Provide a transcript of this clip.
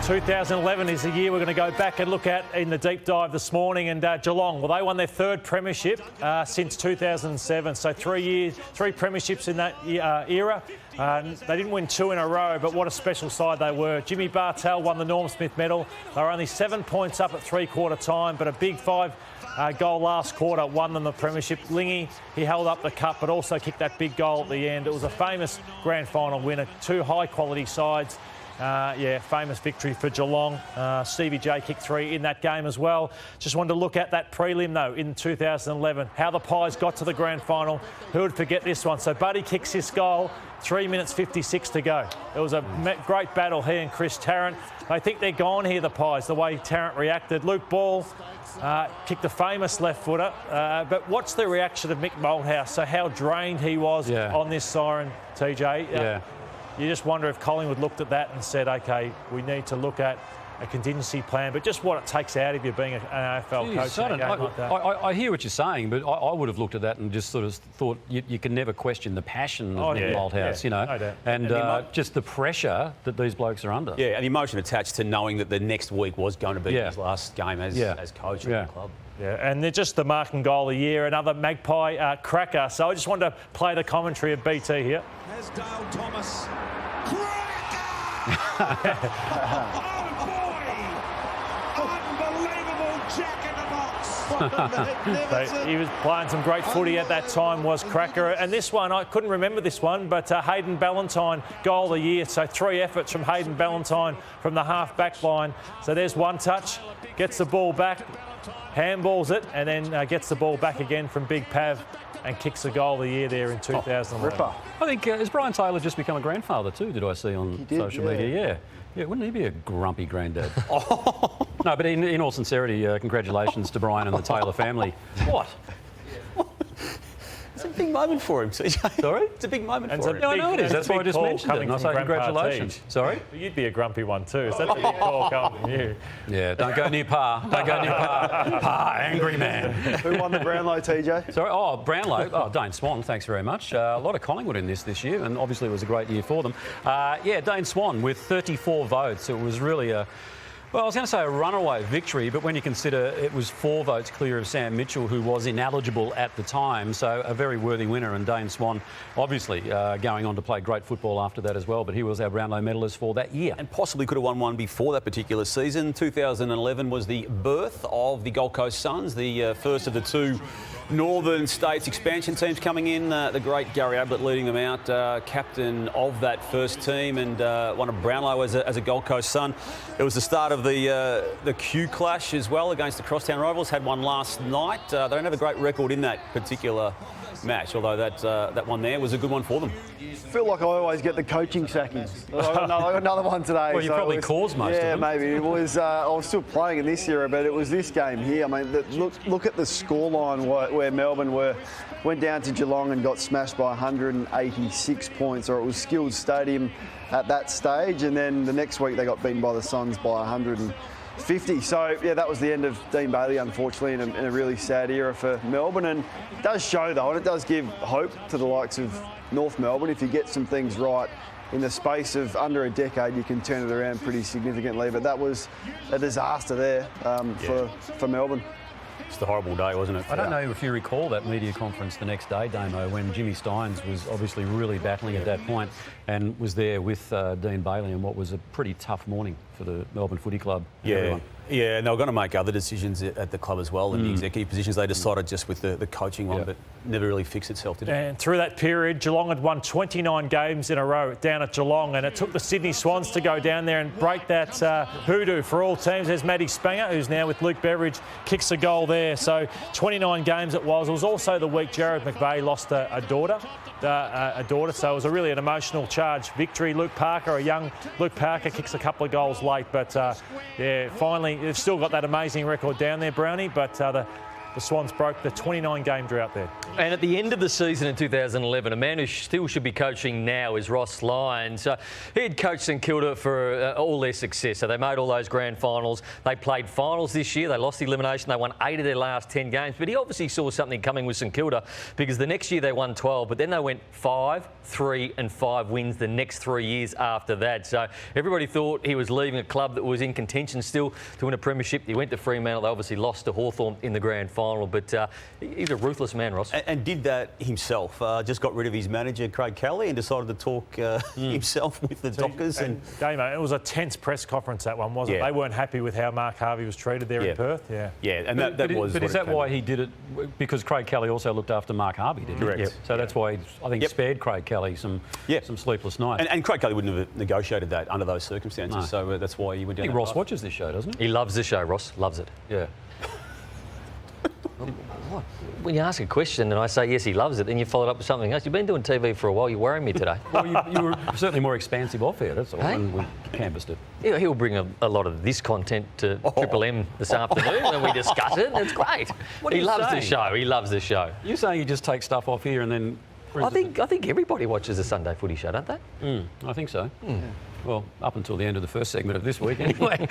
2011 is the year we're going to go back and look at in the deep dive this morning. And Geelong, well, they won their third premiership since 2007. So 3 premierships in that era. They didn't win 2 in a row, but what a special side they were. Jimmy Bartell won the Norm Smith medal. They were only 7 points up at three-quarter time, but a big 5-goal last quarter won them the premiership. Lingy, he held up the cup, but also kicked that big goal at the end. It was a famous grand final winner. 2 high-quality sides. Famous victory for Geelong. Stevie J kicked 3 in that game as well. Just wanted to look at that prelim, though, in 2011. How the Pies got to the grand final. Who would forget this one? So Buddy kicks this goal, 3 minutes 56 to go. It was a great battle, he and Chris Tarrant. They think they're gone here, the Pies, the way Tarrant reacted. Luke Ball kicked a famous left footer. But what's the reaction of Mick Malthouse? So how drained he was on this siren, TJ. You just wonder if Collingwood looked at that and said, OK, we need to look at a contingency plan, but just what it takes out of you being an AFL coach in a game like that. I hear what you're saying, but I would have looked at that and just sort of thought you can never question the passion of Nick Malthouse, you know, no doubt. And just the pressure that these blokes are under. Yeah, and the emotion attached to knowing that the next week was going to be his last game as coach of the club. Yeah, and they're just the marking goal of the year, another Magpie cracker. So I just wanted to play the commentary of BT here. There's Dale Thomas. Cracker! Unbelievable jack in the box. So he was playing some great footy at that time, was Cracker. And this one, I couldn't remember this one, but Hayden Ballantyne, goal of the year. So 3 efforts from Hayden Ballantyne from the half-back line. So there's one touch, gets the ball back, handballs it, and then gets the ball back again from Big Pav and kicks the goal of the year there in 2011. I think, has Brian Taylor just become a grandfather too, did I see on social media? Yeah, wouldn't he be a grumpy granddad? No, but in all sincerity, congratulations to Brian and the Taylor family. What? It's a big moment for him, CJ. Sorry? It's a big moment for him. Yeah, I know it is. That's why I just mentioned it. And I say congratulations. Sorry? You'd be a grumpy one too. So that's a big call coming from you. Yeah, don't go near Pa. Don't go near Pa. Pa, angry man. Who won the Brownlow, TJ? Sorry? Oh, Brownlow. Oh, Dane Swan, thanks very much. A lot of Collingwood in this year, and obviously it was a great year for them. Dane Swan with 34 votes. It was really well, I was going to say a runaway victory, but when you consider it was 4 votes clear of Sam Mitchell, who was ineligible at the time, so a very worthy winner. And Dane Swan, obviously, going on to play great football after that as well, but he was our Brownlow medalist for that year. And possibly could have won one before that particular season. 2011 was the birth of the Gold Coast Suns, the first of the 2 Northern States expansion teams coming in. The great Gary Ablett leading them out, captain of that first team, and won a Brownlow as a Gold Coast Sun. It was the start of the Q clash as well against the Crosstown rivals. Had one last night. They don't have a great record in that particular match, although that one there was a good one for them. I feel like I always get the coaching sackings. I got another one today. Well, you probably caused most of them. Yeah, maybe. It was. I was still playing in this era, but it was this game here. I mean, look at the scoreline where Melbourne went down to Geelong and got smashed by 186 points, or it was Skilled Stadium at that stage, and then the next week they got beaten by the Suns by 150. So, yeah, that was the end of Dean Bailey, unfortunately, in a really sad era for Melbourne. And it does show, though, and it does give hope to the likes of North Melbourne. If you get some things right in the space of under a decade, you can turn it around pretty significantly. But that was a disaster there for Melbourne. It's a horrible day, wasn't it? I don't know if you recall that media conference the next day, Damo, when Jimmy Steins was obviously really battling at that point and was there with Dean Bailey in what was a pretty tough morning for the Melbourne Footy Club. Everyone. Yeah, and they were going to make other decisions at the club as well, in the executive positions. They decided just with the coaching one, but never really fixed itself, did it? And through that period, Geelong had won 29 games in a row down at Geelong, and it took the Sydney Swans to go down there and break that hoodoo for all teams. There's Matty Spanger, who's now with Luke Beveridge, kicks a goal there. So 29 games it was. It was also the week Jared McVeigh lost a daughter. So it was really an emotional charged victory. A young Luke Parker kicks a couple of goals late, but finally they've still got that amazing record down there, Brownie, but the the Swans broke the 29-game drought there. And at the end of the season in 2011, a man who still should be coaching now is Ross Lyon. So he had coached St Kilda for all their success. So they made all those grand finals. They played finals this year. They lost the elimination. They won 8 of their last 10 games. But he obviously saw something coming with St Kilda, because the next year they won 12, but then they went 5, 3 and 5 wins the next 3 years after that. So everybody thought he was leaving a club that was in contention still to win a premiership. He went to Fremantle. They obviously lost to Hawthorn in the grand final, but he's a ruthless man, Ross. And did that himself. Just got rid of his manager, Craig Kelly, and decided to talk himself with the Dockers. And Damo, it was a tense press conference, that one, wasn't it? They weren't happy with how Mark Harvey was treated there in Perth. Yeah, and that was. But is that why he did it? Because Craig Kelly also looked after Mark Harvey, didn't he? Correct. Yep. So that's why I think spared Craig Kelly some sleepless nights. And Craig Kelly wouldn't have negotiated that under those circumstances. No. So that's why he went down. I think Ross watches this show, doesn't he? He loves the show, Ross. Loves it. Yeah. What? When you ask a question and I say yes, he loves it, then you follow it up with something else. You've been doing TV for a while. You're worrying me today. Well, you were certainly more expansive off here. That's all. Hey? When we canvassed it. He'll bring a lot of this content to Triple M this afternoon when we discuss it. It's great. He loves the show. He loves the show. You're saying you just take stuff off here and then... I think everybody watches the Sunday Footy Show, don't they? I think so. Well, up until the end of the first segment of this week, anyway.